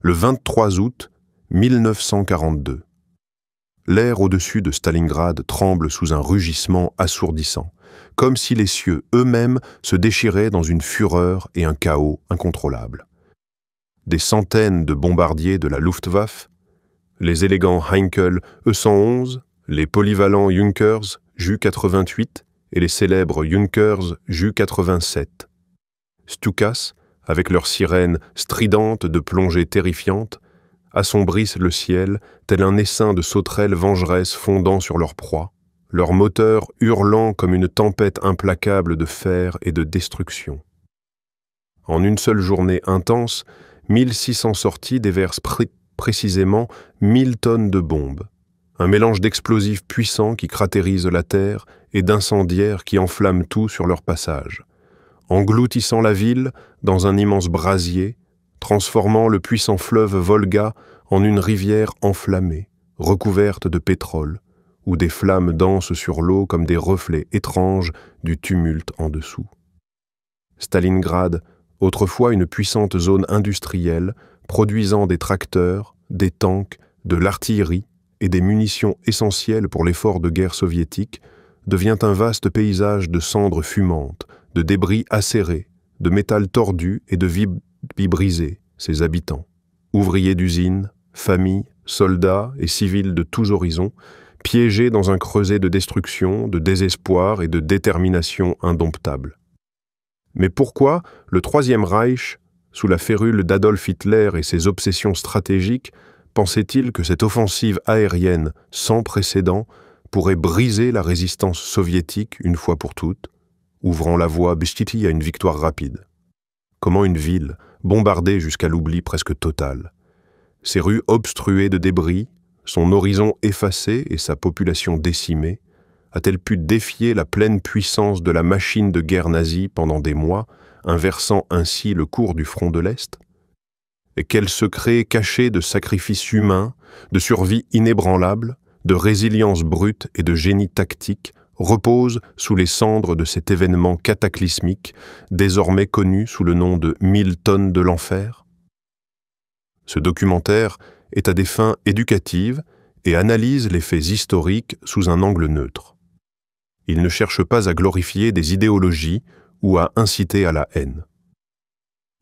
le 23 août 1942. L'air au-dessus de Stalingrad tremble sous un rugissement assourdissant, comme si les cieux eux-mêmes se déchiraient dans une fureur et un chaos incontrôlables. Des centaines de bombardiers de la Luftwaffe, les élégants Heinkel E-111, les polyvalents Junkers Ju-88 et les célèbres Junkers Ju-87. Stukas, avec leurs sirènes stridentes de plongées terrifiantes, assombrissent le ciel tel un essaim de sauterelles vengeresses fondant sur leur proie, leurs moteurs hurlant comme une tempête implacable de fer et de destruction. En une seule journée intense, 1600 sorties déversent précisément 1000 tonnes de bombes, un mélange d'explosifs puissants qui cratérisent la terre et d'incendiaires qui enflamment tout sur leur passage, engloutissant la ville dans un immense brasier, transformant le puissant fleuve Volga en une rivière enflammée, recouverte de pétrole, où des flammes dansent sur l'eau comme des reflets étranges du tumulte en dessous. Stalingrad, autrefois une puissante zone industrielle, produisant des tracteurs, des tanks, de l'artillerie et des munitions essentielles pour l'effort de guerre soviétique, devient un vaste paysage de cendres fumantes, de débris acérés, de métal tordu et de vies brisées, ses habitants. Ouvriers d'usines, familles, soldats et civils de tous horizons, piégés dans un creuset de destruction, de désespoir et de détermination indomptable. Mais pourquoi le Troisième Reich, sous la férule d'Adolf Hitler et ses obsessions stratégiques, pensait-il que cette offensive aérienne sans précédent pourrait briser la résistance soviétique une fois pour toutes, ouvrant la voie à une victoire rapide? Comment une ville, bombardée jusqu'à l'oubli presque total, ses rues obstruées de débris, son horizon effacé et sa population décimée, a-t-elle pu défier la pleine puissance de la machine de guerre nazie pendant des mois, inversant ainsi le cours du front de l'Est? Et quel secret caché de sacrifices humains, de survie inébranlable, de résilience brute et de génie tactique repose sous les cendres de cet événement cataclysmique, désormais connu sous le nom de 1000 tonnes de l'enfer? Ce documentaire est à des fins éducatives et analyse les faits historiques sous un angle neutre. Il ne cherche pas à glorifier des idéologies ou à inciter à la haine.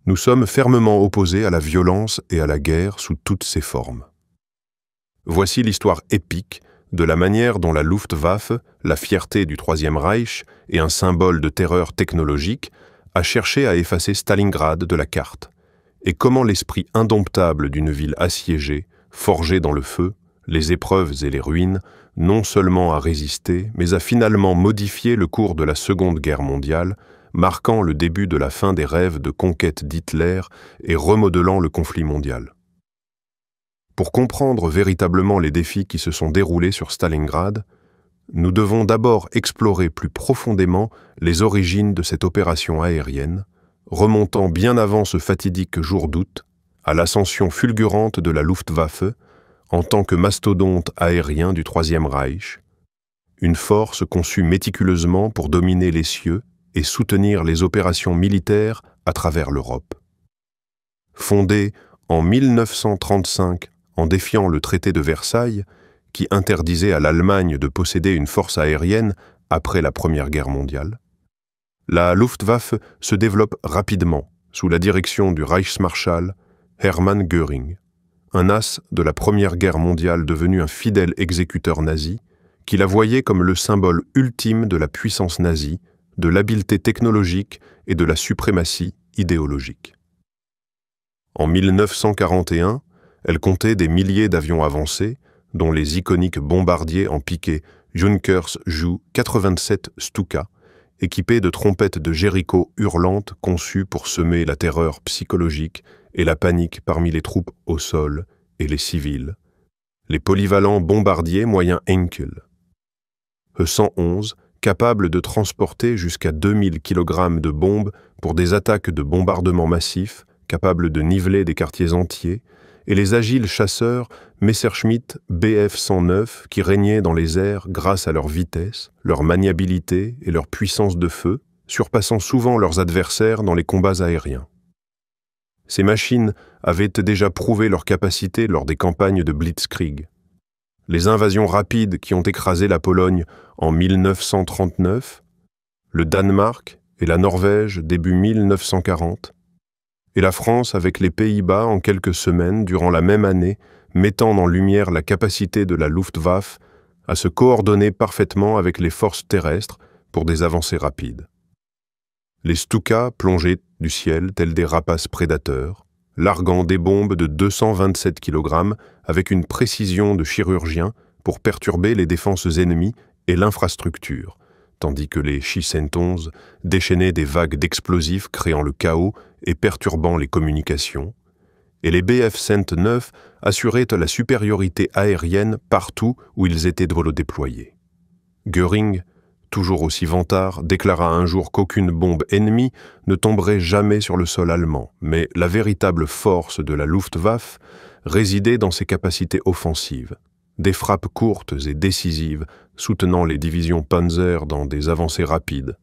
Nous sommes fermement opposés à la violence et à la guerre sous toutes ses formes. Voici l'histoire épique de la manière dont la Luftwaffe, la fierté du Troisième Reich et un symbole de terreur technologique, a cherché à effacer Stalingrad de la carte, et comment l'esprit indomptable d'une ville assiégée, forgée dans le feu, les épreuves et les ruines, non seulement a résisté, mais a finalement modifié le cours de la Seconde Guerre mondiale, marquant le début de la fin des rêves de conquête d'Hitler et remodelant le conflit mondial. Pour comprendre véritablement les défis qui se sont déroulés sur Stalingrad, nous devons d'abord explorer plus profondément les origines de cette opération aérienne, remontant bien avant ce fatidique jour d'août, à l'ascension fulgurante de la Luftwaffe en tant que mastodonte aérien du Troisième Reich, une force conçue méticuleusement pour dominer les cieux et soutenir les opérations militaires à travers l'Europe. Fondée en 1935 en défiant le traité de Versailles, qui interdisait à l'Allemagne de posséder une force aérienne après la Première Guerre mondiale, la Luftwaffe se développe rapidement sous la direction du Reichsmarschall Hermann Göring, un as de la Première Guerre mondiale devenu un fidèle exécuteur nazi, qui la voyait comme le symbole ultime de la puissance nazie, de l'habileté technologique et de la suprématie idéologique. En 1941, elle comptait des milliers d'avions avancés, dont les iconiques bombardiers en piqué Junkers Ju-87 Stuka, équipés de trompettes de Jéricho hurlantes conçues pour semer la terreur psychologique et la panique parmi les troupes au sol et les civils, les polyvalents bombardiers moyens Heinkel. E-111, capables de transporter jusqu'à 2000 kg de bombes pour des attaques de bombardement massifs, capables de niveler des quartiers entiers, et les agiles chasseurs Messerschmitt Bf-109 qui régnaient dans les airs grâce à leur vitesse, leur maniabilité et leur puissance de feu, surpassant souvent leurs adversaires dans les combats aériens. Ces machines avaient déjà prouvé leur capacité lors des campagnes de Blitzkrieg. Les invasions rapides qui ont écrasé la Pologne en 1939, le Danemark et la Norvège début 1940, et la France avec les Pays-Bas en quelques semaines durant la même année, mettant en lumière la capacité de la Luftwaffe à se coordonner parfaitement avec les forces terrestres pour des avancées rapides. Les Stuka plongeaient du ciel tels des rapaces prédateurs, larguant des bombes de 227 kg avec une précision de chirurgien pour perturber les défenses ennemies et l'infrastructure, tandis que les Shi-111 déchaînaient des vagues d'explosifs créant le chaos et perturbant les communications, et les Bf-109 assuraient la supériorité aérienne partout où ils étaient déployés. Göring, toujours aussi vantard, déclara un jour qu'aucune bombe ennemie ne tomberait jamais sur le sol allemand, mais la véritable force de la Luftwaffe résidait dans ses capacités offensives, des frappes courtes et décisives soutenant les divisions Panzer dans des avancées rapides,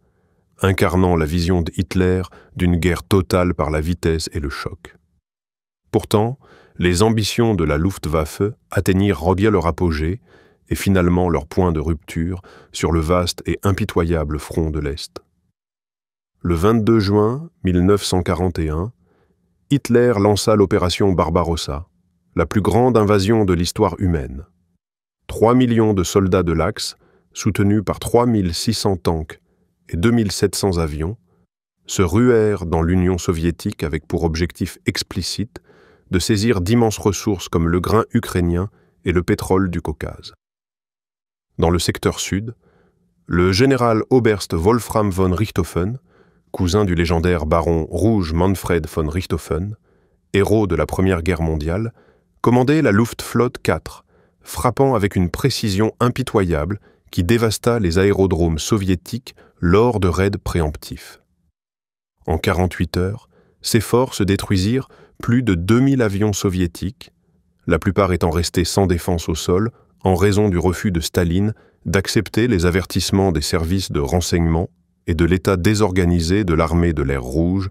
incarnant la vision de Hitler d'une guerre totale par la vitesse et le choc. Pourtant, les ambitions de la Luftwaffe atteignirent bien leur apogée et finalement leur point de rupture sur le vaste et impitoyable front de l'Est. Le 22 juin 1941, Hitler lança l'opération Barbarossa, la plus grande invasion de l'histoire humaine. 3 millions de soldats de l'Axe, soutenus par 3600 tanks et 2700 avions, se ruèrent dans l'Union soviétique avec pour objectif explicite de saisir d'immenses ressources comme le grain ukrainien et le pétrole du Caucase. Dans le secteur sud, le général Oberst Wolfram von Richthofen, cousin du légendaire baron rouge Manfred von Richthofen, héros de la Première Guerre mondiale, commandait la Luftflotte 4, frappant avec une précision impitoyable qui dévasta les aérodromes soviétiques lors de raids préemptifs. En 48 heures, ces forces détruisirent plus de 2000 avions soviétiques, la plupart étant restés sans défense au sol en raison du refus de Staline d'accepter les avertissements des services de renseignement et de l'état désorganisé de l'armée de l'air rouge,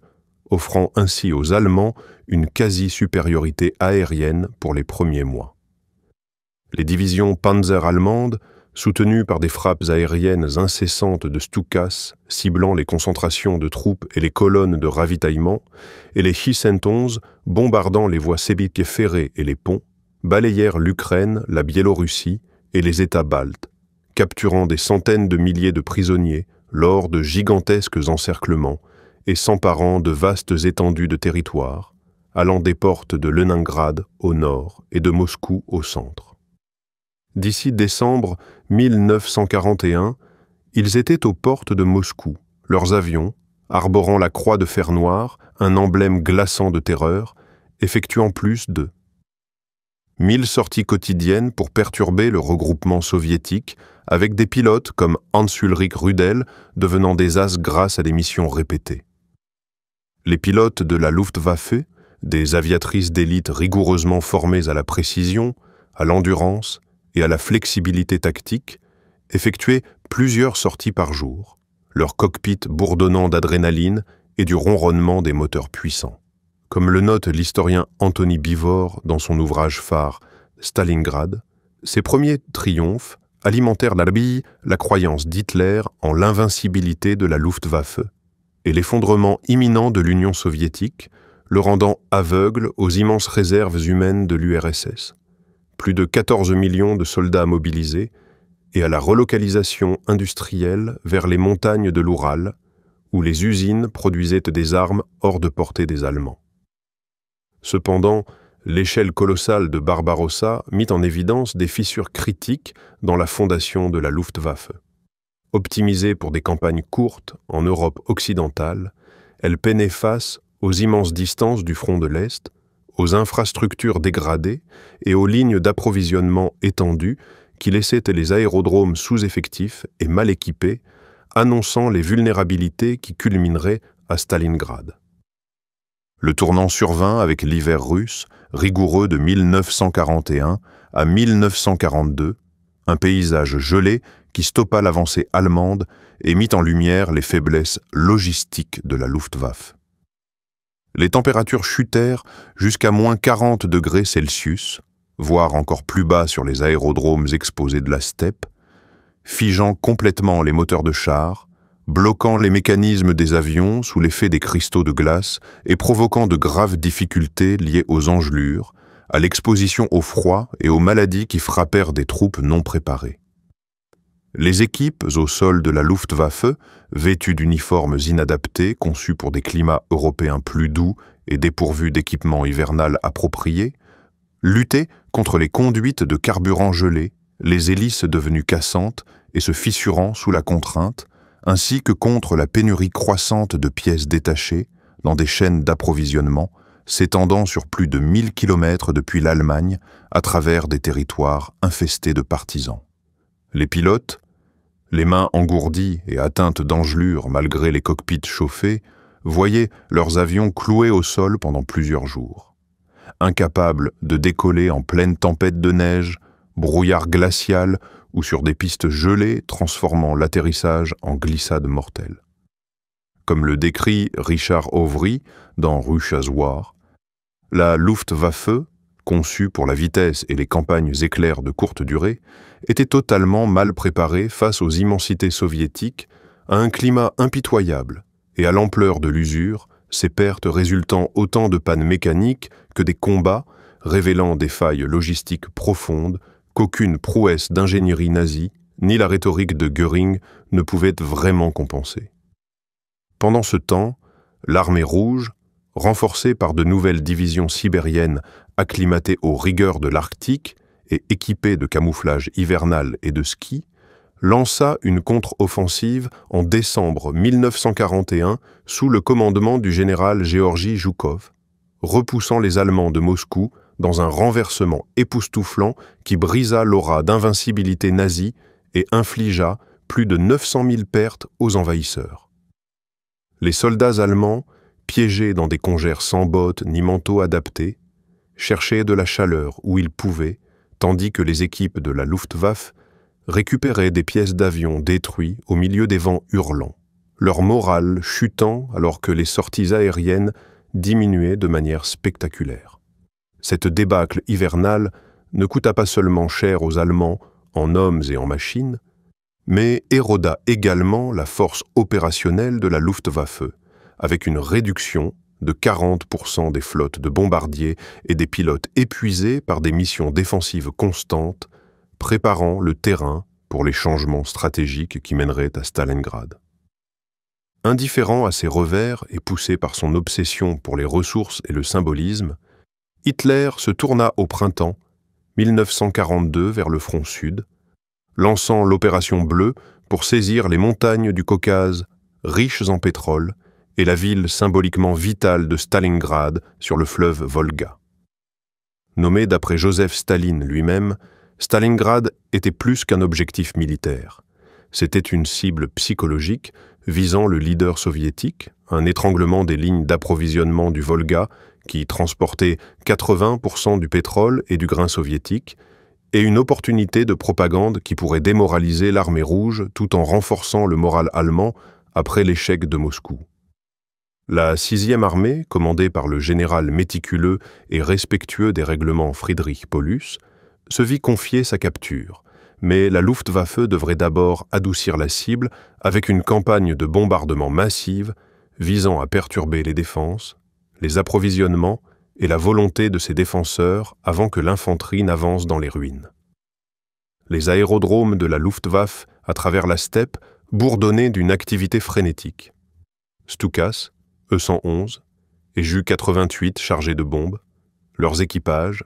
offrant ainsi aux Allemands une quasi-supériorité aérienne pour les premiers mois. Les divisions Panzer allemandes, soutenues par des frappes aériennes incessantes de Stukas ciblant les concentrations de troupes et les colonnes de ravitaillement, et les Shi-111 bombardant les voies sébiques ferrées et les ponts, balayèrent l'Ukraine, la Biélorussie et les États baltes, capturant des centaines de milliers de prisonniers lors de gigantesques encerclements et s'emparant de vastes étendues de territoire, allant des portes de Leningrad au nord et de Moscou au centre. D'ici décembre 1941, ils étaient aux portes de Moscou, leurs avions, arborant la croix de fer noir, un emblème glaçant de terreur, effectuant plus de 1000 sorties quotidiennes pour perturber le regroupement soviétique, avec des pilotes comme Hans-Ulrich Rudel devenant des as grâce à des missions répétées. Les pilotes de la Luftwaffe, des aviatrices d'élite rigoureusement formées à la précision, à l'endurance et à la flexibilité tactique, effectuaient plusieurs sorties par jour, leur cockpit bourdonnant d'adrénaline et du ronronnement des moteurs puissants. Comme le note l'historien Anthony Beevor dans son ouvrage phare Stalingrad, ces premiers triomphes alimentèrent la croyance d'Hitler en l'invincibilité de la Luftwaffe et l'effondrement imminent de l'Union soviétique, le rendant aveugle aux immenses réserves humaines de l'URSS, plus de 14 millions de soldats mobilisés et à la relocalisation industrielle vers les montagnes de l'Oural, où les usines produisaient des armes hors de portée des Allemands. Cependant, l'échelle colossale de Barbarossa mit en évidence des fissures critiques dans la fondation de la Luftwaffe. Optimisée pour des campagnes courtes en Europe occidentale, elle peinait face aux immenses distances du front de l'Est, aux infrastructures dégradées et aux lignes d'approvisionnement étendues qui laissaient les aérodromes sous-effectifs et mal équipés, annonçant les vulnérabilités qui culmineraient à Stalingrad. Le tournant survint avec l'hiver russe, rigoureux de 1941 à 1942, un paysage gelé qui stoppa l'avancée allemande et mit en lumière les faiblesses logistiques de la Luftwaffe. Les températures chutèrent jusqu'à -40 °C, voire encore plus bas sur les aérodromes exposés de la steppe, figeant complètement les moteurs de chars, bloquant les mécanismes des avions sous l'effet des cristaux de glace et provoquant de graves difficultés liées aux engelures, à l'exposition au froid et aux maladies qui frappèrent des troupes non préparées. Les équipes au sol de la Luftwaffe, vêtues d'uniformes inadaptés conçus pour des climats européens plus doux et dépourvus d'équipements hivernal appropriés, luttaient contre les conduites de carburant gelé, les hélices devenues cassantes et se fissurant sous la contrainte, ainsi que contre la pénurie croissante de pièces détachées dans des chaînes d'approvisionnement s'étendant sur plus de 1000 km depuis l'Allemagne à travers des territoires infestés de partisans. Les pilotes, les mains engourdies et atteintes d'engelures malgré les cockpits chauffés, voyaient leurs avions cloués au sol pendant plusieurs jours. Incapables de décoller en pleine tempête de neige, brouillard glacial ou sur des pistes gelées transformant l'atterrissage en glissade mortelle. Comme le décrit Richard Overy dans Russia's War, la Luftwaffe, conçue pour la vitesse et les campagnes éclairs de courte durée, était totalement mal préparée face aux immensités soviétiques, à un climat impitoyable et à l'ampleur de l'usure, ces pertes résultant autant de pannes mécaniques que des combats, révélant des failles logistiques profondes qu'aucune prouesse d'ingénierie nazie, ni la rhétorique de Göring ne pouvaient vraiment compenser. Pendant ce temps, l'armée rouge, renforcée par de nouvelles divisions sibériennes acclimatées aux rigueurs de l'Arctique et équipées de camouflage hivernal et de ski, lança une contre-offensive en décembre 1941 sous le commandement du général Georgi Zhukov, repoussant les Allemands de Moscou dans un renversement époustouflant qui brisa l'aura d'invincibilité nazie et infligea plus de 900 000 pertes aux envahisseurs. Les soldats allemands, piégés dans des congères sans bottes ni manteaux adaptés, cherchaient de la chaleur où ils pouvaient, tandis que les équipes de la Luftwaffe récupéraient des pièces d'avions détruits au milieu des vents hurlants, leur morale chutant alors que les sorties aériennes diminuaient de manière spectaculaire. Cette débâcle hivernale ne coûta pas seulement cher aux Allemands en hommes et en machines, mais éroda également la force opérationnelle de la Luftwaffe, avec une réduction de 40% des flottes de bombardiers et des pilotes épuisés par des missions défensives constantes, préparant le terrain pour les changements stratégiques qui mèneraient à Stalingrad. Indifférent à ses revers et poussé par son obsession pour les ressources et le symbolisme, Hitler se tourna au printemps 1942 vers le front sud, lançant l'opération Bleue pour saisir les montagnes du Caucase, riches en pétrole, et la ville symboliquement vitale de Stalingrad sur le fleuve Volga. Nommé d'après Joseph Staline lui-même, Stalingrad était plus qu'un objectif militaire. C'était une cible psychologique visant le leader soviétique, un étranglement des lignes d'approvisionnement du Volga qui transportait 80% du pétrole et du grain soviétique, et une opportunité de propagande qui pourrait démoraliser l'armée rouge tout en renforçant le moral allemand après l'échec de Moscou. La 6e armée, commandée par le général méticuleux et respectueux des règlements Friedrich Paulus, se vit confier sa capture, mais la Luftwaffe devrait d'abord adoucir la cible avec une campagne de bombardement massive visant à perturber les défenses, les approvisionnements et la volonté de ses défenseurs avant que l'infanterie n'avance dans les ruines. Les aérodromes de la Luftwaffe à travers la steppe bourdonnaient d'une activité frénétique. Stukas, E-111 et Ju-88 chargés de bombes, leurs équipages,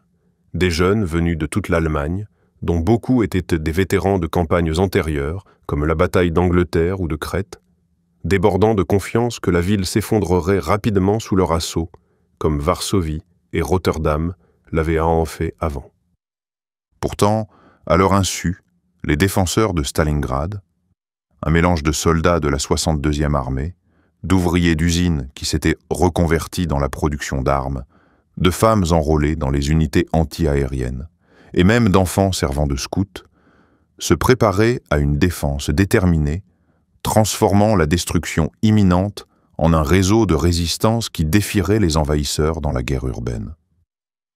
des jeunes venus de toute l'Allemagne, dont beaucoup étaient des vétérans de campagnes antérieures, comme la bataille d'Angleterre ou de Crète, débordant de confiance que la ville s'effondrerait rapidement sous leur assaut, comme Varsovie et Rotterdam l'avaient fait avant. Pourtant, à leur insu, les défenseurs de Stalingrad, un mélange de soldats de la 62e armée, d'ouvriers d'usines qui s'étaient reconvertis dans la production d'armes, de femmes enrôlées dans les unités anti-aériennes, et même d'enfants servant de scouts, se préparaient à une défense déterminée, transformant la destruction imminente en un réseau de résistance qui défierait les envahisseurs dans la guerre urbaine.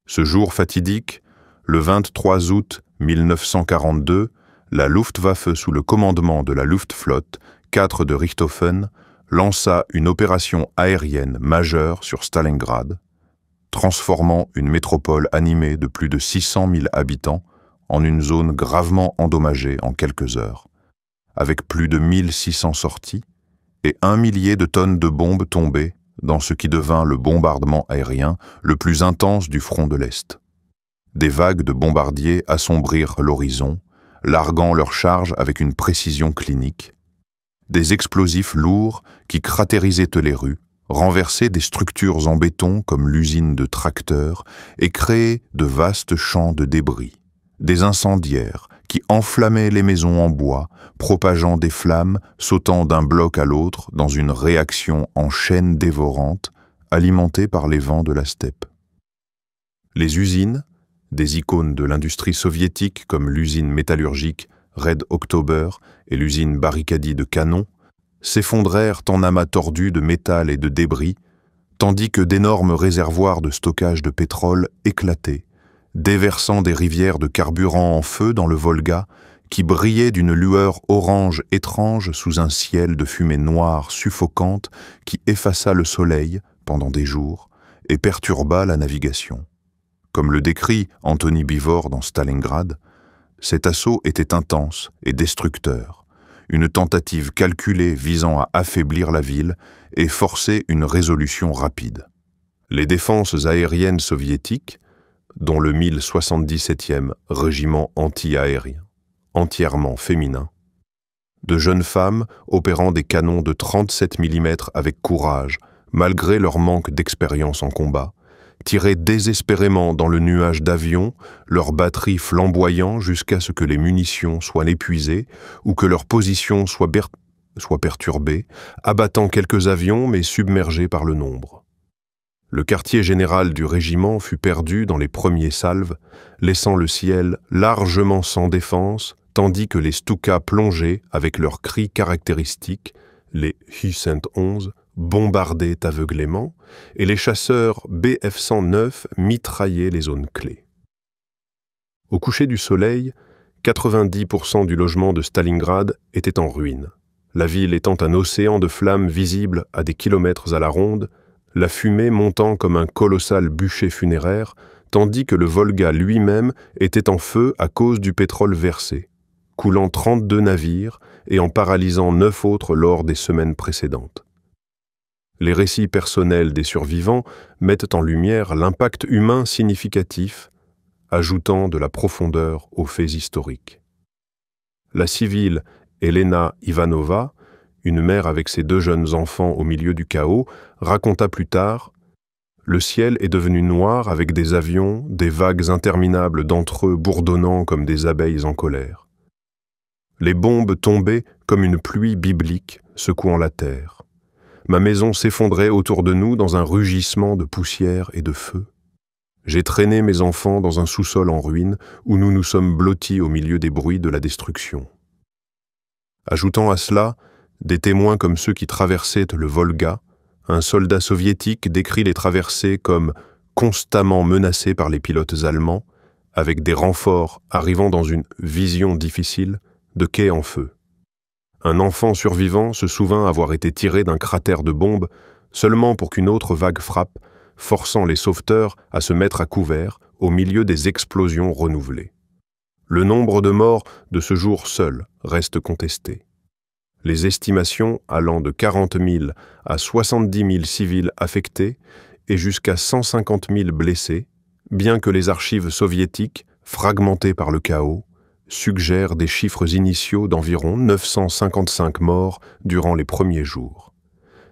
Ce jour fatidique, le 23 août 1942, la Luftwaffe sous le commandement de la Luftflotte 4 de Richthofen lança une opération aérienne majeure sur Stalingrad, transformant une métropole animée de plus de 600 000 habitants en une zone gravement endommagée en quelques heures, avec plus de 1600 sorties et 1 millier de tonnes de bombes tombées dans ce qui devint le bombardement aérien le plus intense du front de l'Est. Des vagues de bombardiers assombrirent l'horizon, larguant leurs charges avec une précision clinique. Des explosifs lourds qui cratérisaient les rues, renversaient des structures en béton comme l'usine de tracteurs et créaient de vastes champs de débris. Des incendiaires qui enflammaient les maisons en bois, propageant des flammes, sautant d'un bloc à l'autre dans une réaction en chaîne dévorante, alimentée par les vents de la steppe. Les usines, des icônes de l'industrie soviétique comme l'usine métallurgique Red October et l'usine Barricadi de canons, s'effondrèrent en amas tordus de métal et de débris, tandis que d'énormes réservoirs de stockage de pétrole éclataient, déversant des rivières de carburant en feu dans le Volga, qui brillaient d'une lueur orange étrange sous un ciel de fumée noire suffocante qui effaça le soleil pendant des jours et perturba la navigation. Comme le décrit Anthony Beevor dans Stalingrad, cet assaut était intense et destructeur, une tentative calculée visant à affaiblir la ville et forcer une résolution rapide. Les défenses aériennes soviétiques, dont le 1077e régiment anti-aérien, entièrement féminin, de jeunes femmes opérant des canons de 37 mm avec courage, malgré leur manque d'expérience en combat, tiraient désespérément dans le nuage d'avions, leurs batteries flamboyant jusqu'à ce que les munitions soient épuisées ou que leur position soit perturbée, abattant quelques avions mais submergés par le nombre. Le quartier général du régiment fut perdu dans les premiers salves, laissant le ciel largement sans défense, tandis que les Stukas plongeaient avec leurs cris caractéristiques, les Hu-111 bombardaient aveuglément, et les chasseurs Bf-109 mitraillaient les zones clés. Au coucher du soleil, 90% du logement de Stalingrad était en ruine. La ville étant un océan de flammes visibles à des kilomètres à la ronde, la fumée montant comme un colossal bûcher funéraire, tandis que le Volga lui-même était en feu à cause du pétrole versé, coulant 32 navires et en paralysant 9 autres lors des semaines précédentes. Les récits personnels des survivants mettent en lumière l'impact humain significatif, ajoutant de la profondeur aux faits historiques. La civile Elena Ivanova, une mère avec ses 2 jeunes enfants au milieu du chaos, raconta plus tard « Le ciel est devenu noir avec des avions, des vagues interminables d'entre eux bourdonnant comme des abeilles en colère. Les bombes tombaient comme une pluie biblique secouant la terre. Ma maison s'effondrait autour de nous dans un rugissement de poussière et de feu. J'ai traîné mes enfants dans un sous-sol en ruine où nous nous sommes blottis au milieu des bruits de la destruction. » Ajoutant à cela, des témoins comme ceux qui traversaient le Volga, un soldat soviétique décrit les traversées comme constamment menacées par les pilotes allemands, avec des renforts arrivant dans une vision difficile de quais en feu. Un enfant survivant se souvint avoir été tiré d'un cratère de bombe seulement pour qu'une autre vague frappe, forçant les sauveteurs à se mettre à couvert au milieu des explosions renouvelées. Le nombre de morts de ce jour seul reste contesté. Les estimations allant de 40 000 à 70 000 civils affectés et jusqu'à 150 000 blessés, bien que les archives soviétiques, fragmentées par le chaos, suggèrent des chiffres initiaux d'environ 955 morts durant les premiers jours.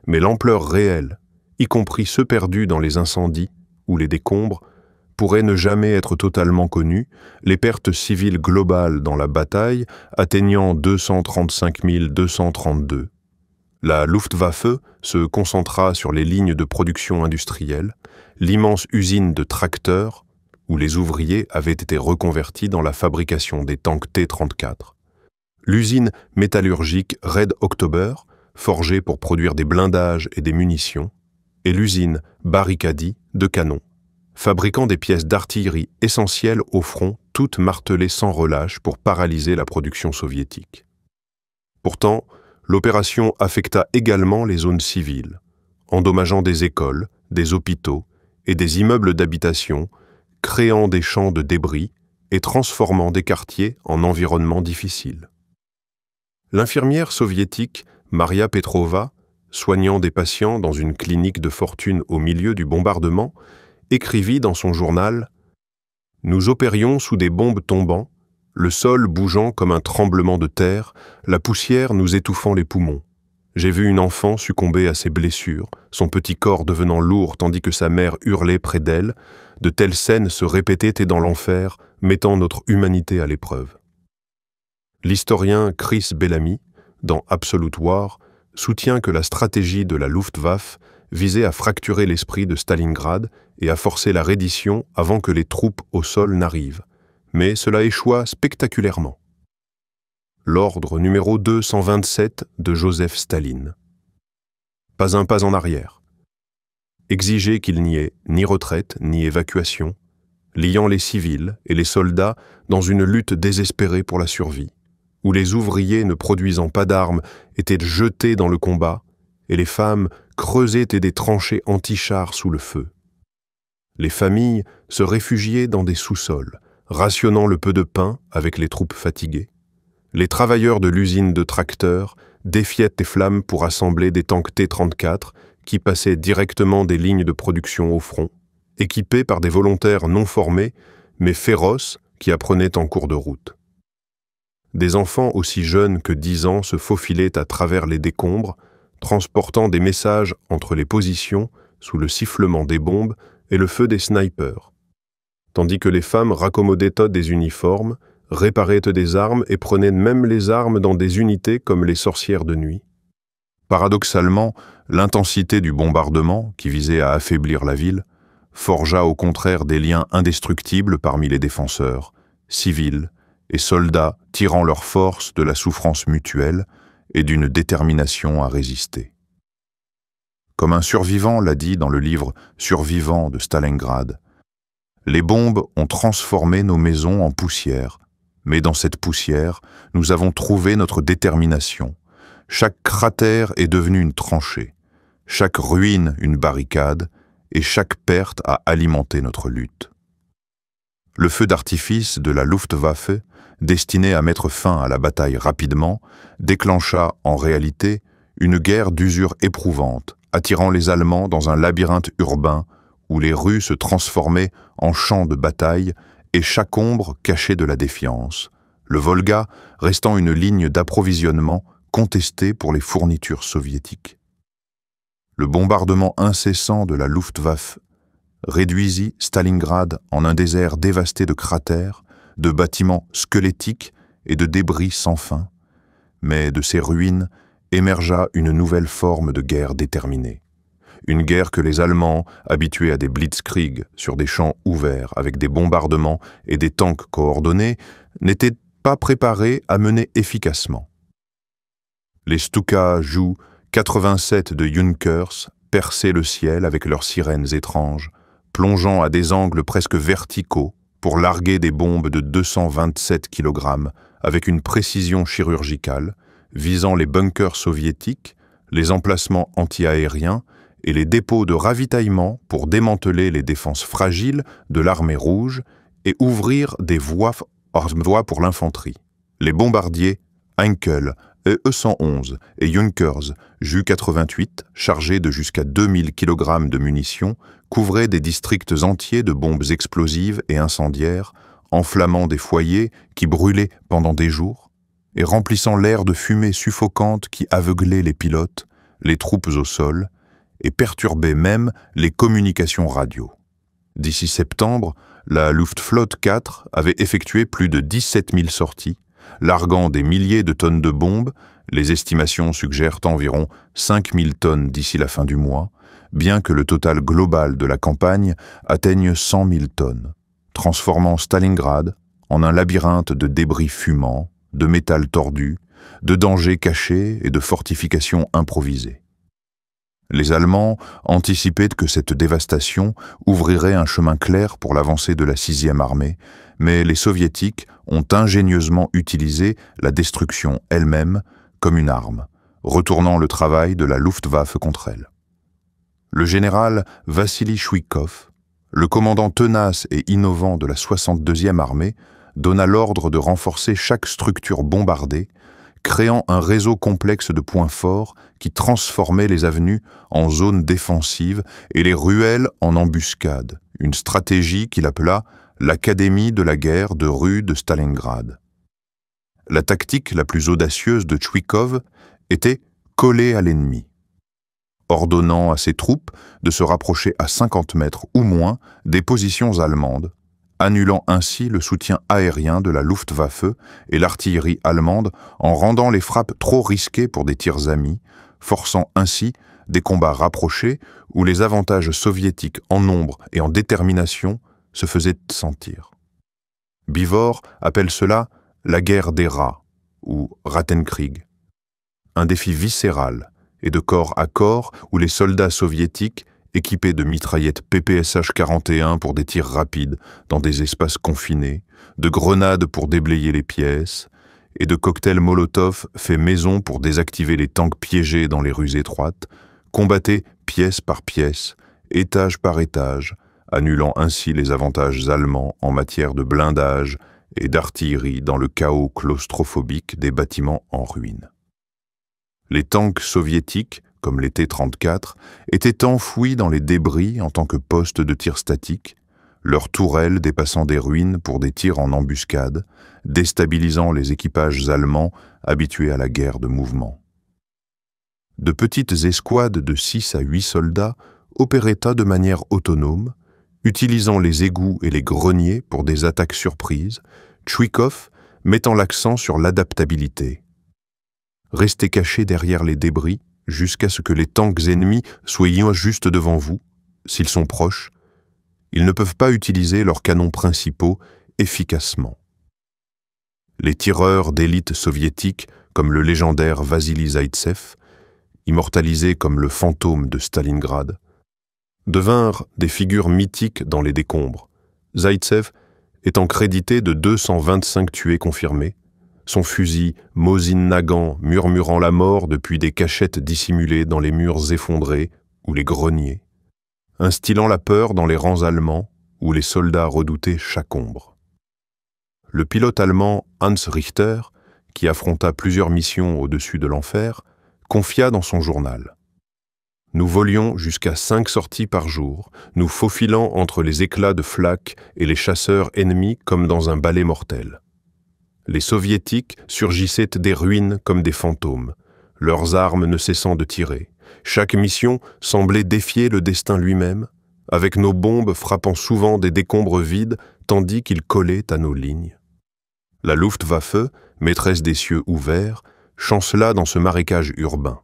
Mais l'ampleur réelle, y compris ceux perdus dans les incendies ou les décombres, pourrait ne jamais être totalement connue, les pertes civiles globales dans la bataille atteignant 235 232. La Luftwaffe se concentra sur les lignes de production industrielle, l'immense usine de tracteurs, où les ouvriers avaient été reconvertis dans la fabrication des tanks T-34. L'usine métallurgique Red October, forgée pour produire des blindages et des munitions, et l'usine Barikadi de canons, fabriquant des pièces d'artillerie essentielles au front, toutes martelées sans relâche pour paralyser la production soviétique. Pourtant, l'opération affecta également les zones civiles, endommageant des écoles, des hôpitaux et des immeubles d'habitation, créant des champs de débris et transformant des quartiers en environnements difficiles. L'infirmière soviétique Maria Petrova, soignant des patients dans une clinique de fortune au milieu du bombardement, écrivit dans son journal « Nous opérions sous des bombes tombant, le sol bougeant comme un tremblement de terre, la poussière nous étouffant les poumons. J'ai vu une enfant succomber à ses blessures, son petit corps devenant lourd tandis que sa mère hurlait près d'elle. De telles scènes se répétaient dans l'enfer, mettant notre humanité à l'épreuve. » L'historien Chris Bellamy, dans Absolute War, soutient que la stratégie de la Luftwaffe visait à fracturer l'esprit de Stalingrad et à forcer la reddition avant que les troupes au sol n'arrivent. Mais cela échoua spectaculairement. L'ordre numéro 227 de Joseph Staline. Pas un pas en arrière. Exiger qu'il n'y ait ni retraite ni évacuation, liant les civils et les soldats dans une lutte désespérée pour la survie, où les ouvriers ne produisant pas d'armes étaient jetés dans le combat et les femmes creusaient des tranchées anti-chars sous le feu. Les familles se réfugiaient dans des sous-sols, rationnant le peu de pain avec les troupes fatiguées. Les travailleurs de l'usine de tracteurs défiaient les flammes pour assembler des tanks T-34 qui passaient directement des lignes de production au front, équipés par des volontaires non formés, mais féroces qui apprenaient en cours de route. Des enfants aussi jeunes que 10 ans se faufilaient à travers les décombres, transportant des messages entre les positions sous le sifflement des bombes et le feu des snipers, tandis que les femmes raccommodaient des uniformes, réparaient des armes et prenaient même les armes dans des unités comme les sorcières de nuit. Paradoxalement, l'intensité du bombardement, qui visait à affaiblir la ville, forgea au contraire des liens indestructibles parmi les défenseurs, civils et soldats tirant leur force de la souffrance mutuelle et d'une détermination à résister. Comme un survivant l'a dit dans le livre « Survivants de Stalingrad », les bombes ont transformé nos maisons en poussière, mais dans cette poussière, nous avons trouvé notre détermination. Chaque cratère est devenu une tranchée, chaque ruine une barricade, et chaque perte a alimenté notre lutte. Le feu d'artifice de la Luftwaffe, destiné à mettre fin à la bataille rapidement, déclencha en réalité une guerre d'usure éprouvante, attirant les Allemands dans un labyrinthe urbain où les rues se transformaient en champs de bataille et chaque ombre cachait de la défiance, le Volga restant une ligne d'approvisionnement contestée pour les fournitures soviétiques. Le bombardement incessant de la Luftwaffe réduisit Stalingrad en un désert dévasté de cratères, de bâtiments squelettiques et de débris sans fin, mais de ces ruines émergea une nouvelle forme de guerre déterminée. Une guerre que les Allemands, habitués à des blitzkrieg sur des champs ouverts avec des bombardements et des tanks coordonnés, n'étaient pas préparés à mener efficacement. Les Stuka Ju-87 de Junkers perçaient le ciel avec leurs sirènes étranges, plongeant à des angles presque verticaux pour larguer des bombes de 227 kg avec une précision chirurgicale, visant les bunkers soviétiques, les emplacements anti-aériens et les dépôts de ravitaillement pour démanteler les défenses fragiles de l'armée rouge et ouvrir des voies pour l'infanterie. Les bombardiers Heinkel et E-111 et Junkers Ju-88, chargés de jusqu'à 2000 kg de munitions, couvraient des districts entiers de bombes explosives et incendiaires, enflammant des foyers qui brûlaient pendant des jours et remplissant l'air de fumée suffocante qui aveuglait les pilotes, les troupes au sol, et perturbait même les communications radio. D'ici septembre, la Luftflotte 4 avait effectué plus de 17 000 sorties, larguant des milliers de tonnes de bombes, les estimations suggèrent environ 5 000 tonnes d'ici la fin du mois, bien que le total global de la campagne atteigne 100 000 tonnes, transformant Stalingrad en un labyrinthe de débris fumants, de métal tordu de dangers cachés et de fortifications improvisées. Les Allemands anticipaient que cette dévastation ouvrirait un chemin clair pour l'avancée de la 6e armée, mais les Soviétiques ont ingénieusement utilisé la destruction elle-même comme une arme, retournant le travail de la Luftwaffe contre elle. Le général Vassili Chouikov, le commandant tenace et innovant de la 62e armée, donna l'ordre de renforcer chaque structure bombardée, créant un réseau complexe de points forts qui transformait les avenues en zones défensives et les ruelles en embuscades, une stratégie qu'il appela l'Académie de la guerre de rue de Stalingrad. La tactique la plus audacieuse de Chouikov était coller à l'ennemi, ordonnant à ses troupes de se rapprocher à 50 mètres ou moins des positions allemandes, annulant ainsi le soutien aérien de la Luftwaffe et l'artillerie allemande en rendant les frappes trop risquées pour des tirs amis, forçant ainsi des combats rapprochés où les avantages soviétiques en nombre et en détermination se faisaient sentir. Bivor appelle cela la guerre des rats, ou Rattenkrieg, un défi viscéral et de corps à corps où les soldats soviétiques, équipés de mitraillettes PPSH-41 pour des tirs rapides dans des espaces confinés, de grenades pour déblayer les pièces, et de cocktails Molotov faits maison pour désactiver les tanks piégés dans les rues étroites, combattaient pièce par pièce, étage par étage, annulant ainsi les avantages allemands en matière de blindage et d'artillerie dans le chaos claustrophobique des bâtiments en ruine. Les tanks soviétiques, comme les T-34, étaient enfouis dans les débris en tant que postes de tir statique, leurs tourelles dépassant des ruines pour des tirs en embuscade, déstabilisant les équipages allemands habitués à la guerre de mouvement. De petites escouades de 6 à 8 soldats opéraient de manière autonome, utilisant les égouts et les greniers pour des attaques surprises, Chouikov mettant l'accent sur l'adaptabilité. Restez cachés derrière les débris jusqu'à ce que les tanks ennemis soient juste devant vous. S'ils sont proches, ils ne peuvent pas utiliser leurs canons principaux efficacement. Les tireurs d'élite soviétiques, comme le légendaire Vassili Zaïtsev, immortalisé comme le fantôme de Stalingrad, devinrent des figures mythiques dans les décombres, Zaïtsev étant crédité de 225 tués confirmés, son fusil Mosin Nagant murmurant la mort depuis des cachettes dissimulées dans les murs effondrés ou les greniers, instillant la peur dans les rangs allemands où les soldats redoutaient chaque ombre. Le pilote allemand Hans Richter, qui affronta plusieurs missions au-dessus de l'enfer, confia dans son journal: « Nous volions jusqu'à 5 sorties par jour, nous faufilant entre les éclats de flak et les chasseurs ennemis comme dans un balai mortel. Les soviétiques surgissaient des ruines comme des fantômes, leurs armes ne cessant de tirer. Chaque mission semblait défier le destin lui-même, avec nos bombes frappant souvent des décombres vides tandis qu'ils collaient à nos lignes. La Luftwaffe, maîtresse des cieux ouverts, chancela dans ce marécage urbain.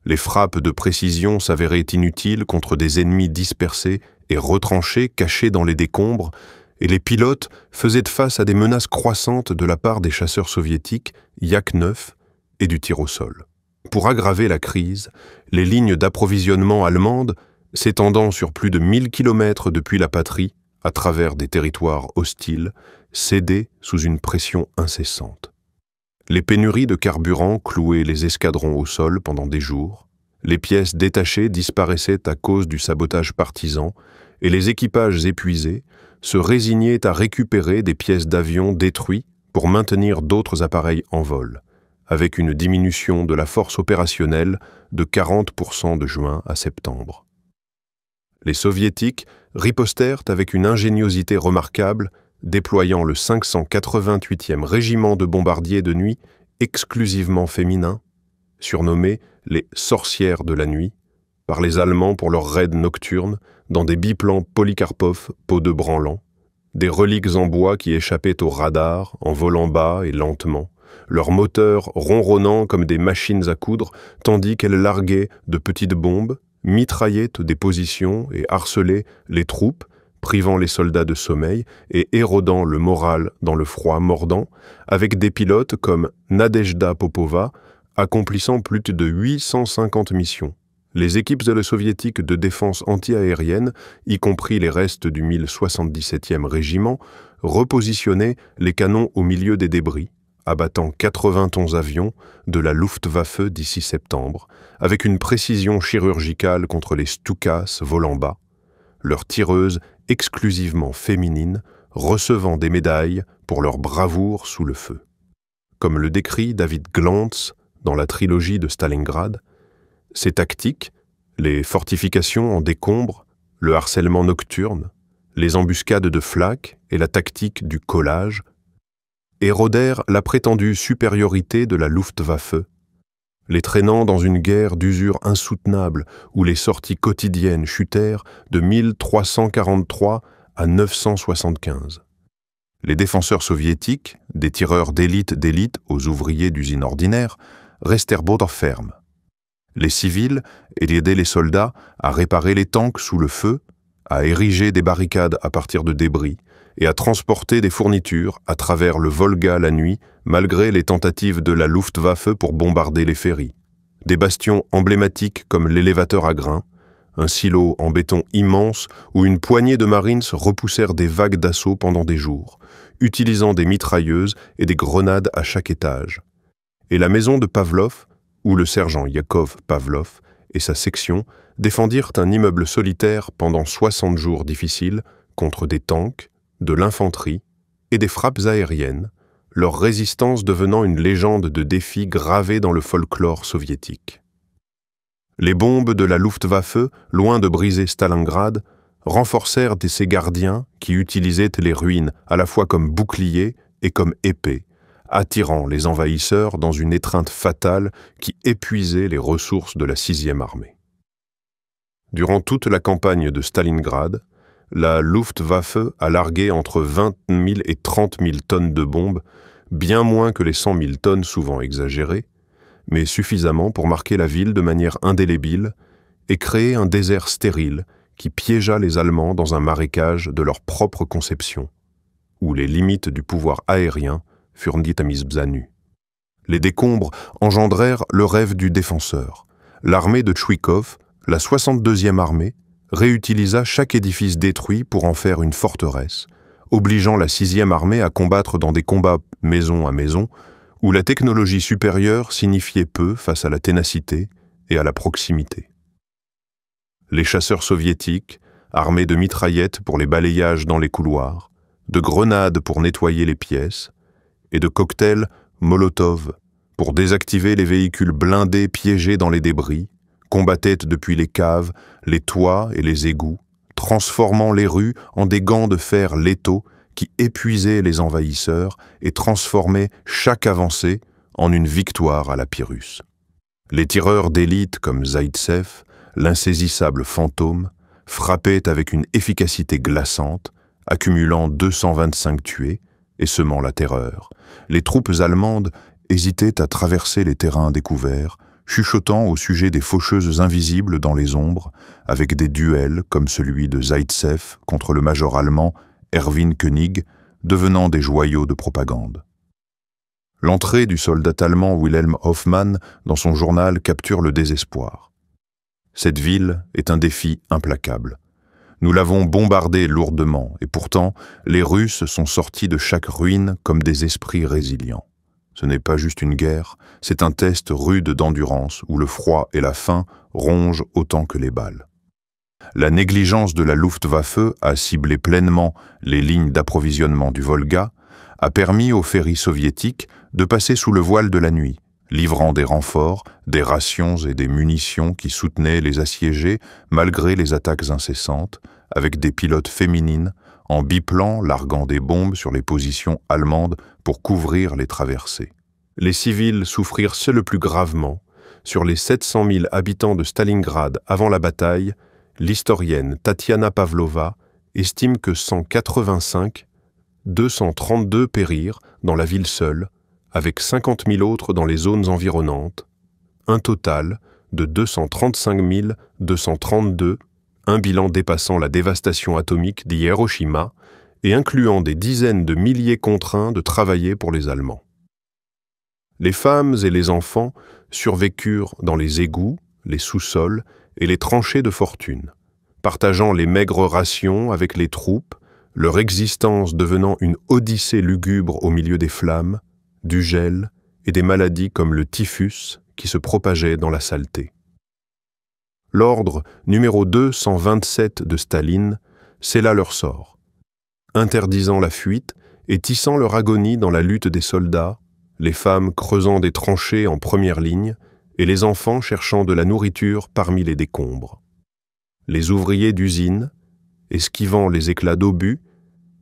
Les frappes de précision s'avéraient inutiles contre des ennemis dispersés et retranchés cachés dans les décombres, et les pilotes faisaient face à des menaces croissantes de la part des chasseurs soviétiques Yak-9 et du tir au sol. Pour aggraver la crise, les lignes d'approvisionnement allemandes, s'étendant sur plus de 1000 km depuis la patrie, à travers des territoires hostiles, cédaient sous une pression incessante. Les pénuries de carburant clouaient les escadrons au sol pendant des jours, les pièces détachées disparaissaient à cause du sabotage partisan, et les équipages épuisés se résignaient à récupérer des pièces d'avion détruits pour maintenir d'autres appareils en vol, avec une diminution de la force opérationnelle de 40% de juin à septembre. Les Soviétiques ripostèrent avec une ingéniosité remarquable, déployant le 588e régiment de bombardiers de nuit exclusivement féminin, surnommé les « sorcières de la nuit », par les Allemands pour leurs raids nocturnes, dans des biplans Polikarpov peau de branlant, des reliques en bois qui échappaient au radar en volant bas et lentement, leurs moteurs ronronnant comme des machines à coudre, tandis qu'elles larguaient de petites bombes, mitraillaient des positions et harcelaient les troupes privant les soldats de sommeil et érodant le moral dans le froid mordant, avec des pilotes comme Nadejda Popova, accomplissant plus de 850 missions. Les équipes soviétiques de défense anti-aérienne, y compris les restes du 1077e régiment, repositionnaient les canons au milieu des débris, abattant 91 avions de la Luftwaffe d'ici septembre, avec une précision chirurgicale contre les Stukas volant bas, leurs tireuses exclusivement féminines recevant des médailles pour leur bravoure sous le feu. Comme le décrit David Glantz dans la trilogie de Stalingrad, ces tactiques, les fortifications en décombres, le harcèlement nocturne, les embuscades de flaques et la tactique du collage, érodèrent la prétendue supériorité de la Luftwaffe, les traînant dans une guerre d'usure insoutenable où les sorties quotidiennes chutèrent de 1343 à 975. Les défenseurs soviétiques, des tireurs d'élite aux ouvriers d'usines ordinaires, restèrent beaux fermes. Les civils aidaient les soldats à réparer les tanks sous le feu, à ériger des barricades à partir de débris et à transporter des fournitures à travers le Volga la nuit, malgré les tentatives de la Luftwaffe pour bombarder les ferries. Des bastions emblématiques comme l'élévateur à grains, un silo en béton immense où une poignée de Marines repoussèrent des vagues d'assaut pendant des jours, utilisant des mitrailleuses et des grenades à chaque étage. Et la maison de Pavlov, où le sergent Yakov Pavlov et sa section défendirent un immeuble solitaire pendant 60 jours difficiles contre des tanks, de l'infanterie et des frappes aériennes, leur résistance devenant une légende de défi gravée dans le folklore soviétique. Les bombes de la Luftwaffe, loin de briser Stalingrad, renforcèrent ces gardiens qui utilisaient les ruines à la fois comme boucliers et comme épées, attirant les envahisseurs dans une étreinte fatale qui épuisait les ressources de la 6e armée. Durant toute la campagne de Stalingrad, la Luftwaffe a largué entre 20 000 et 30 000 tonnes de bombes, bien moins que les 100 000 tonnes souvent exagérées, mais suffisamment pour marquer la ville de manière indélébile et créer un désert stérile qui piégea les Allemands dans un marécage de leur propre conception, où les limites du pouvoir aérien furent dites à mise à nu. Les décombres engendrèrent le rêve du défenseur. L'armée de Tchouikov, la 62e armée, réutilisa chaque édifice détruit pour en faire une forteresse, obligeant la 6e armée à combattre dans des combats maison à maison, où la technologie supérieure signifiait peu face à la ténacité et à la proximité. Les chasseurs soviétiques, armés de mitraillettes pour les balayages dans les couloirs, de grenades pour nettoyer les pièces, et de cocktails Molotov pour désactiver les véhicules blindés piégés dans les débris, combattaient depuis les caves, les toits et les égouts, transformant les rues en des gants de fer létaux qui épuisaient les envahisseurs et transformaient chaque avancée en une victoire à la Pyrrhus. Les tireurs d'élite comme Zaïtsev, l'insaisissable fantôme, frappaient avec une efficacité glaçante, accumulant 225 tués et semant la terreur. Les troupes allemandes hésitaient à traverser les terrains découverts, chuchotant au sujet des faucheuses invisibles dans les ombres, avec des duels comme celui de Zaïtsev contre le major allemand Erwin König, devenant des joyaux de propagande. L'entrée du soldat allemand Wilhelm Hoffmann dans son journal capture le désespoir. Cette ville est un défi implacable. Nous l'avons bombardée lourdement, et pourtant, les Russes sont sortis de chaque ruine comme des esprits résilients. Ce n'est pas juste une guerre, c'est un test rude d'endurance où le froid et la faim rongent autant que les balles. La négligence de la Luftwaffe à cibler pleinement les lignes d'approvisionnement du Volga a permis aux ferries soviétiques de passer sous le voile de la nuit, livrant des renforts, des rations et des munitions qui soutenaient les assiégés malgré les attaques incessantes, avec des pilotes féminines en biplan larguant des bombes sur les positions allemandes pour couvrir les traversées. Les civils souffrirent le plus gravement. Sur les 700 000 habitants de Stalingrad avant la bataille, l'historienne Tatiana Pavlova estime que 232 périrent dans la ville seule, avec 50 000 autres dans les zones environnantes, un total de 235 232 un bilan dépassant la dévastation atomique d'Hiroshima et incluant des dizaines de milliers contraints de travailler pour les Allemands. Les femmes et les enfants survécurent dans les égouts, les sous-sols et les tranchées de fortune, partageant les maigres rations avec les troupes, leur existence devenant une odyssée lugubre au milieu des flammes, du gel et des maladies comme le typhus qui se propageaient dans la saleté. L'ordre numéro 227 de Staline scella leur sort, interdisant la fuite et tissant leur agonie dans la lutte des soldats, les femmes creusant des tranchées en première ligne et les enfants cherchant de la nourriture parmi les décombres. Les ouvriers d'usine, esquivant les éclats d'obus,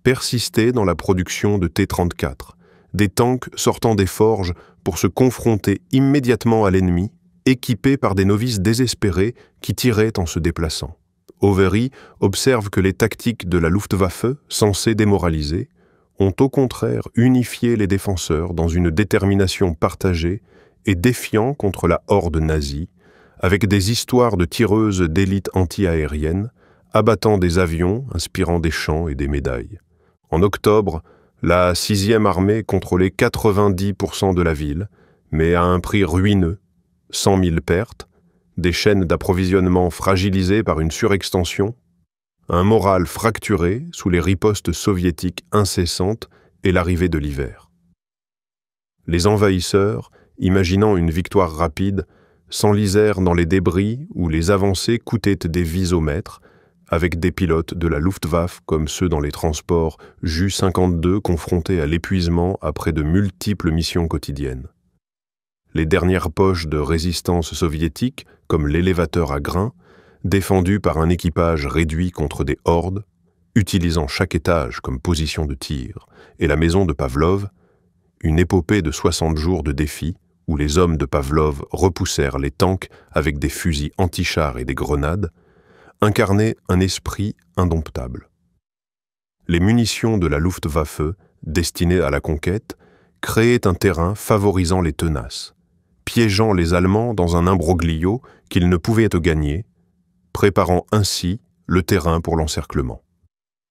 persistaient dans la production de T-34, des tanks sortant des forges pour se confronter immédiatement à l'ennemi, équipés par des novices désespérés qui tiraient en se déplaçant. Overy observe que les tactiques de la Luftwaffe, censées démoraliser, ont au contraire unifié les défenseurs dans une détermination partagée et défiant contre la horde nazie, avec des histoires de tireuses d'élite anti-aérienne, abattant des avions, inspirant des chants et des médailles. En octobre, la 6e armée contrôlait 90% de la ville, mais à un prix ruineux, 100 000 pertes, des chaînes d'approvisionnement fragilisées par une surextension, un moral fracturé sous les ripostes soviétiques incessantes et l'arrivée de l'hiver. Les envahisseurs, imaginant une victoire rapide, s'enlisèrent dans les débris où les avancées coûtaient des vies au mètre, avec des pilotes de la Luftwaffe comme ceux dans les transports Ju-52 confrontés à l'épuisement après de multiples missions quotidiennes. Les dernières poches de résistance soviétique, comme l'élévateur à grains, défendu par un équipage réduit contre des hordes, utilisant chaque étage comme position de tir, et la maison de Pavlov, une épopée de 60 jours de défi où les hommes de Pavlov repoussèrent les tanks avec des fusils anti-chars et des grenades, incarnait un esprit indomptable. Les munitions de la Luftwaffe, destinées à la conquête, créaient un terrain favorisant les tenaces, piégeant les Allemands dans un imbroglio qu'ils ne pouvaient gagner, préparant ainsi le terrain pour l'encerclement.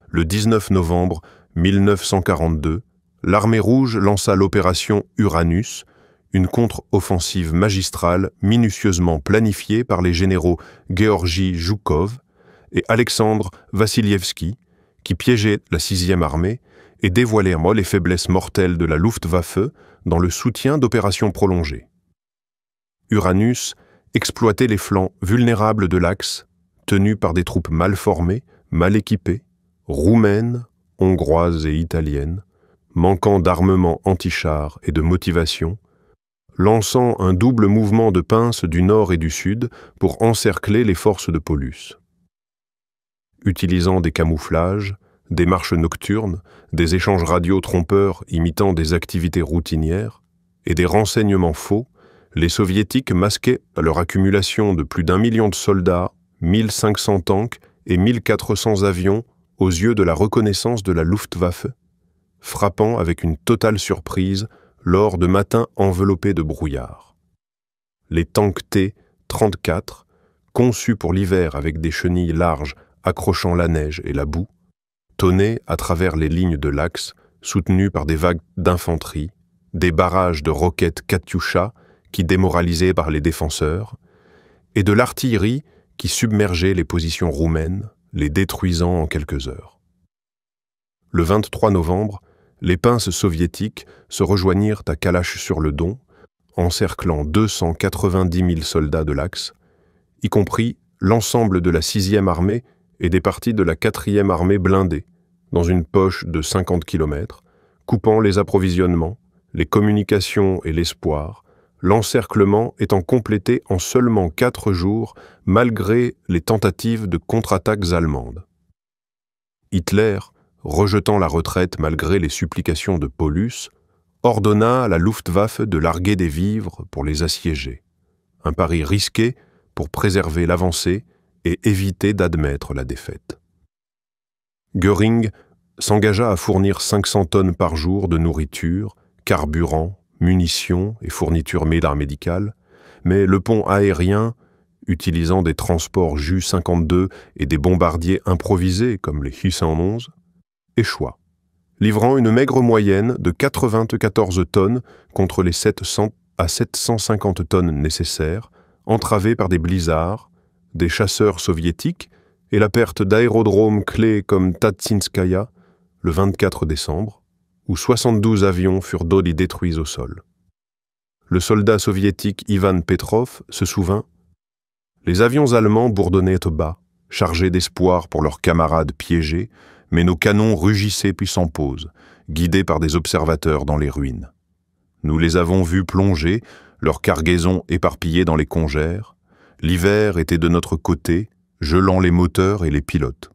Le 19 novembre 1942, l'armée rouge lança l'opération Uranus, une contre-offensive magistrale minutieusement planifiée par les généraux Georgi Zhukov et Alexandre Vassilievski, qui piégeaient la 6e armée et dévoilèrent les faiblesses mortelles de la Luftwaffe dans le soutien d'opérations prolongées. Uranus exploitait les flancs vulnérables de l'Axe, tenus par des troupes mal formées, mal équipées, roumaines, hongroises et italiennes, manquant d'armement anti-chars et de motivation, lançant un double mouvement de pinces du nord et du sud pour encercler les forces de Paulus. Utilisant des camouflages, des marches nocturnes, des échanges radio trompeurs imitant des activités routinières et des renseignements faux, les soviétiques masquaient leur accumulation de plus d'1 million de soldats, 1500 tanks et 1400 avions aux yeux de la reconnaissance de la Luftwaffe, frappant avec une totale surprise lors de matins enveloppés de brouillard. Les tanks T-34, conçus pour l'hiver avec des chenilles larges accrochant la neige et la boue, tonnaient à travers les lignes de l'Axe, soutenus par des vagues d'infanterie, des barrages de roquettes Katyusha qui démoralisaient par les défenseurs, et de l'artillerie qui submergeait les positions roumaines, les détruisant en quelques heures. Le 23 novembre, les pinces soviétiques se rejoignirent à Kalash-sur-le-Don, encerclant 290 000 soldats de l'Axe, y compris l'ensemble de la 6e armée et des parties de la 4e armée blindée, dans une poche de 50 km, coupant les approvisionnements, les communications et l'espoir, l'encerclement étant complété en seulement 4 jours malgré les tentatives de contre-attaques allemandes. Hitler, rejetant la retraite malgré les supplications de Paulus, ordonna à la Luftwaffe de larguer des vivres pour les assiéger. Un pari risqué pour préserver l'avancée et éviter d'admettre la défaite. Göring s'engagea à fournir 500 tonnes par jour de nourriture, carburant, munitions et fournitures médicales, mais le pont aérien, utilisant des transports Ju-52 et des bombardiers improvisés comme les Ju-111, échoua, livrant une maigre moyenne de 94 tonnes contre les 700 à 750 tonnes nécessaires, entravées par des blizzards, des chasseurs soviétiques et la perte d'aérodromes clés comme Tatsinskaya le 24 décembre, où 72 avions furent détruits au sol. Le soldat soviétique Ivan Petrov se souvint « Les avions allemands bourdonnaient au bas, chargés d'espoir pour leurs camarades piégés, mais nos canons rugissaient puis s'en posent, guidés par des observateurs dans les ruines. Nous les avons vus plonger, leurs cargaisons éparpillées dans les congères. L'hiver était de notre côté, gelant les moteurs et les pilotes.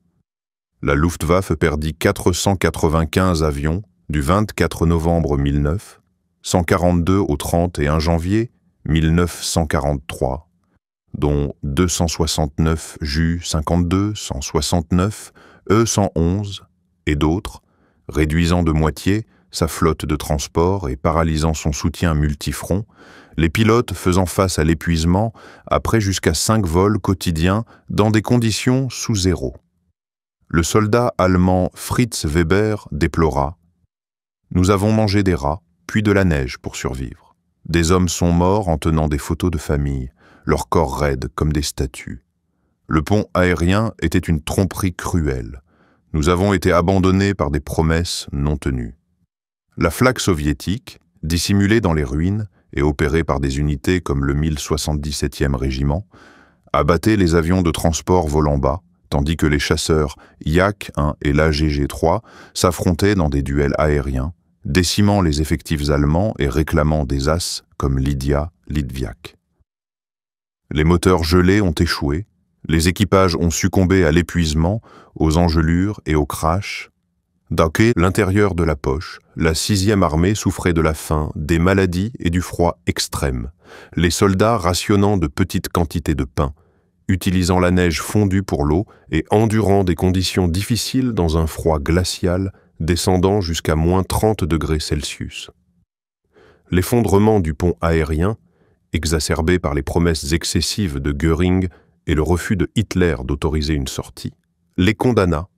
La Luftwaffe perdit 495 avions du 24 novembre 1009, 142 au 31 janvier 1943, dont 269 Ju-52, 169, E-111 et d'autres, réduisant de moitié sa flotte de transport et paralysant son soutien multifront, les pilotes faisant face à l'épuisement après jusqu'à 5 vols quotidiens dans des conditions sous zéro. Le soldat allemand Fritz Weber déplora « Nous avons mangé des rats, puis de la neige pour survivre. Des hommes sont morts en tenant des photos de famille, leurs corps raides comme des statues. Le pont aérien était une tromperie cruelle. Nous avons été abandonnés par des promesses non tenues. » La flaque soviétique, dissimulée dans les ruines et opérée par des unités comme le 1077e régiment, abattait les avions de transport volant bas, tandis que les chasseurs Yak-1 et l'AGG-3 s'affrontaient dans des duels aériens, décimant les effectifs allemands et réclamant des as comme Lydia, Lidviak. Les moteurs gelés ont échoué, les équipages ont succombé à l'épuisement, aux engelures et aux crashs. Dans l'intérieur de la poche, la 6e armée souffrait de la faim, des maladies et du froid extrême, les soldats rationnant de petites quantités de pain, utilisant la neige fondue pour l'eau et endurant des conditions difficiles dans un froid glacial descendant jusqu'à -30°C. L'effondrement du pont aérien, exacerbé par les promesses excessives de Göring et le refus de Hitler d'autoriser une sortie, les condamna,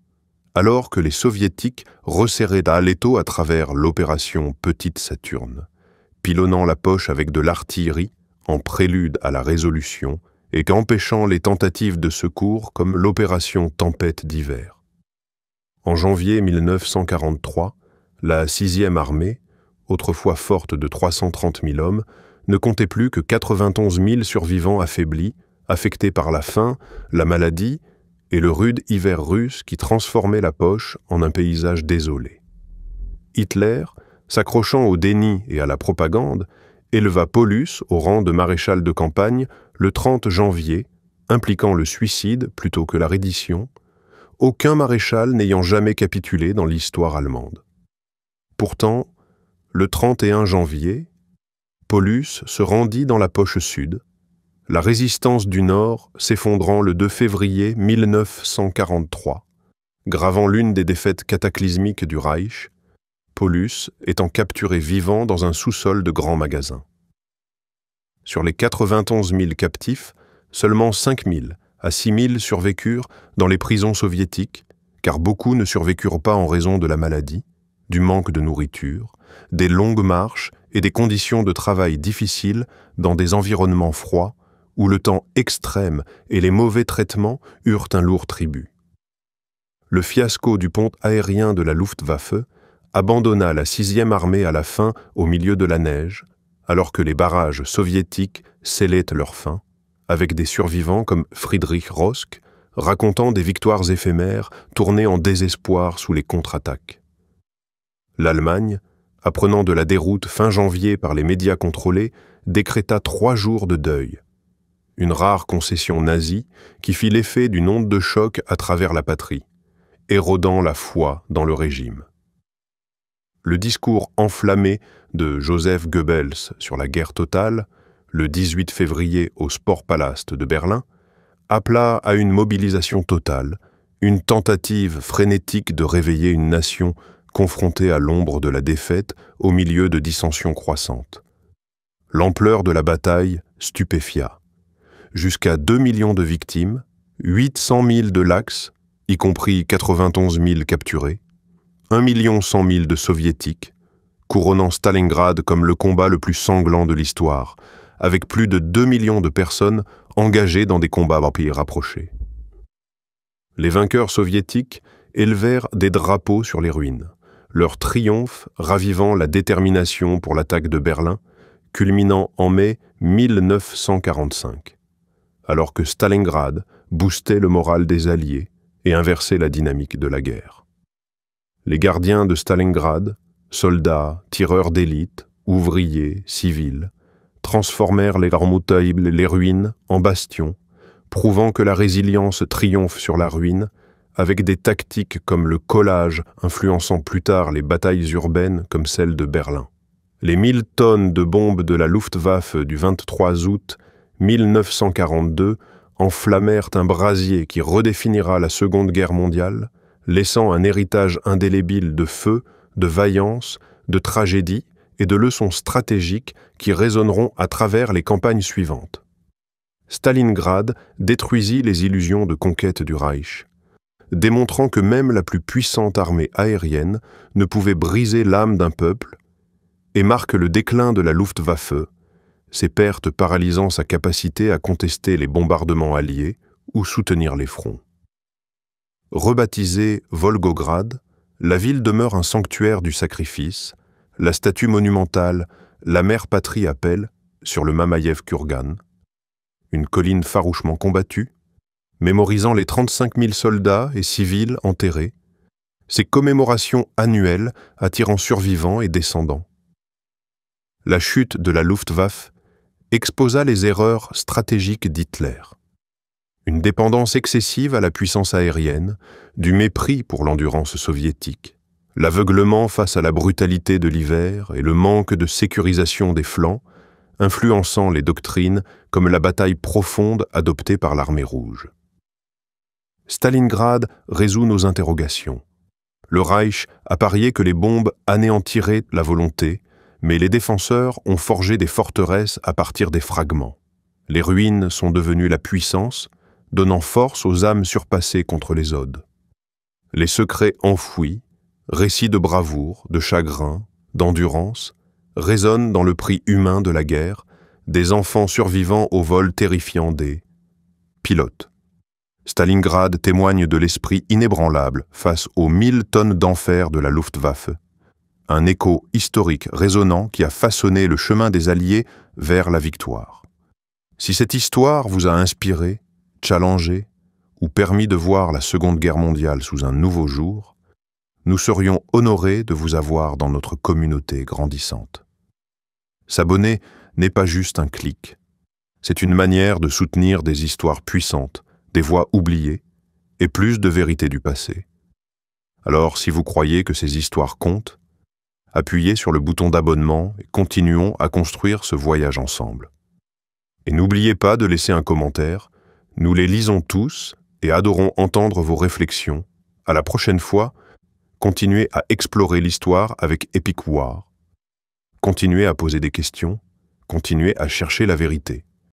alors que les soviétiques resserraient à Aleppo à travers l'opération Petite Saturne, pilonnant la poche avec de l'artillerie en prélude à la résolution et qu'empêchant les tentatives de secours comme l'opération Tempête d'hiver. En janvier 1943, la 6e armée, autrefois forte de 330 000 hommes, ne comptait plus que 91 000 survivants affaiblis, affectés par la faim, la maladie et le rude hiver russe qui transformait la poche en un paysage désolé. Hitler, s'accrochant au déni et à la propagande, éleva Paulus au rang de maréchal de campagne le 30 janvier, impliquant le suicide plutôt que la reddition, aucun maréchal n'ayant jamais capitulé dans l'histoire allemande. Pourtant, le 31 janvier, Paulus se rendit dans la poche sud, la résistance du Nord s'effondrant le 2 février 1943, gravant l'une des défaites cataclysmiques du Reich, Paulus étant capturé vivant dans un sous-sol de grands magasins. Sur les 91 000 captifs, seulement 5 000 à 6 000 survécurent dans les prisons soviétiques, car beaucoup ne survécurent pas en raison de la maladie, du manque de nourriture, des longues marches et des conditions de travail difficiles dans des environnements froids où le temps extrême et les mauvais traitements eurent un lourd tribut. Le fiasco du pont aérien de la Luftwaffe abandonna la 6e armée à la fin au milieu de la neige, alors que les barrages soviétiques scellaient leur fin, avec des survivants comme Friedrich Rosk, racontant des victoires éphémères tournées en désespoir sous les contre-attaques. L'Allemagne, apprenant de la déroute fin janvier par les médias contrôlés, décréta 3 jours de deuil, une rare concession nazie qui fit l'effet d'une onde de choc à travers la patrie, érodant la foi dans le régime. Le discours enflammé de Joseph Goebbels sur la guerre totale, le 18 février au Sportpalast de Berlin, appela à une mobilisation totale, une tentative frénétique de réveiller une nation confrontée à l'ombre de la défaite au milieu de dissensions croissantes. L'ampleur de la bataille stupéfia. jusqu'à 2 millions de victimes, 800 000 de Laks, y compris 91 000 capturés, 1 100 000 de soviétiques, couronnant Stalingrad comme le combat le plus sanglant de l'histoire, avec plus de 2 millions de personnes engagées dans des combats rapprochés. Les vainqueurs soviétiques élevèrent des drapeaux sur les ruines, leur triomphe ravivant la détermination pour l'attaque de Berlin, culminant en mai 1945, alors que Stalingrad boostait le moral des Alliés et inversait la dynamique de la guerre. Les gardiens de Stalingrad, soldats, tireurs d'élite, ouvriers, civils, transformèrent les ruines en bastions, prouvant que la résilience triomphe sur la ruine, avec des tactiques comme le collage influençant plus tard les batailles urbaines comme celle de Berlin. Les 1000 tonnes de bombes de la Luftwaffe du 23 août 1942 enflammèrent un brasier qui redéfinira la Seconde Guerre mondiale, laissant un héritage indélébile de feu, de vaillance, de tragédie et de leçons stratégiques qui résonneront à travers les campagnes suivantes. Stalingrad détruisit les illusions de conquête du Reich, démontrant que même la plus puissante armée aérienne ne pouvait briser l'âme d'un peuple, et marque le déclin de la Luftwaffe, ses pertes paralysant sa capacité à contester les bombardements alliés ou soutenir les fronts. Rebaptisée Volgograd, la ville demeure un sanctuaire du sacrifice, la statue monumentale « La mère patrie appelle » sur le Mamayev Kurgan, une colline farouchement combattue, mémorisant les 35 000 soldats et civils enterrés, ces commémorations annuelles attirant survivants et descendants. La chute de la Luftwaffe exposa les erreurs stratégiques d'Hitler. Une dépendance excessive à la puissance aérienne, du mépris pour l'endurance soviétique, l'aveuglement face à la brutalité de l'hiver et le manque de sécurisation des flancs, influençant les doctrines comme la bataille profonde adoptée par l'armée rouge. Stalingrad résout nos interrogations. Le Reich a parié que les bombes anéantiraient la volonté, mais les défenseurs ont forgé des forteresses à partir des fragments. Les ruines sont devenues la puissance, donnant force aux âmes surpassées contre les odes. Les secrets enfouis, récits de bravoure, de chagrin, d'endurance, résonnent dans le prix humain de la guerre, des enfants survivants au vol terrifiant des pilotes. Stalingrad témoigne de l'esprit inébranlable face aux 1000 tonnes d'enfer de la Luftwaffe, un écho historique résonnant qui a façonné le chemin des Alliés vers la victoire. Si cette histoire vous a inspiré, challengé ou permis de voir la Seconde Guerre mondiale sous un nouveau jour, nous serions honorés de vous avoir dans notre communauté grandissante. S'abonner n'est pas juste un clic, c'est une manière de soutenir des histoires puissantes, des voix oubliées et plus de vérité du passé. Alors, si vous croyez que ces histoires comptent, appuyez sur le bouton d'abonnement et continuons à construire ce voyage ensemble. Et n'oubliez pas de laisser un commentaire, nous les lisons tous et adorons entendre vos réflexions. À la prochaine fois, continuez à explorer l'histoire avec Epic War. Continuez à poser des questions, continuez à chercher la vérité.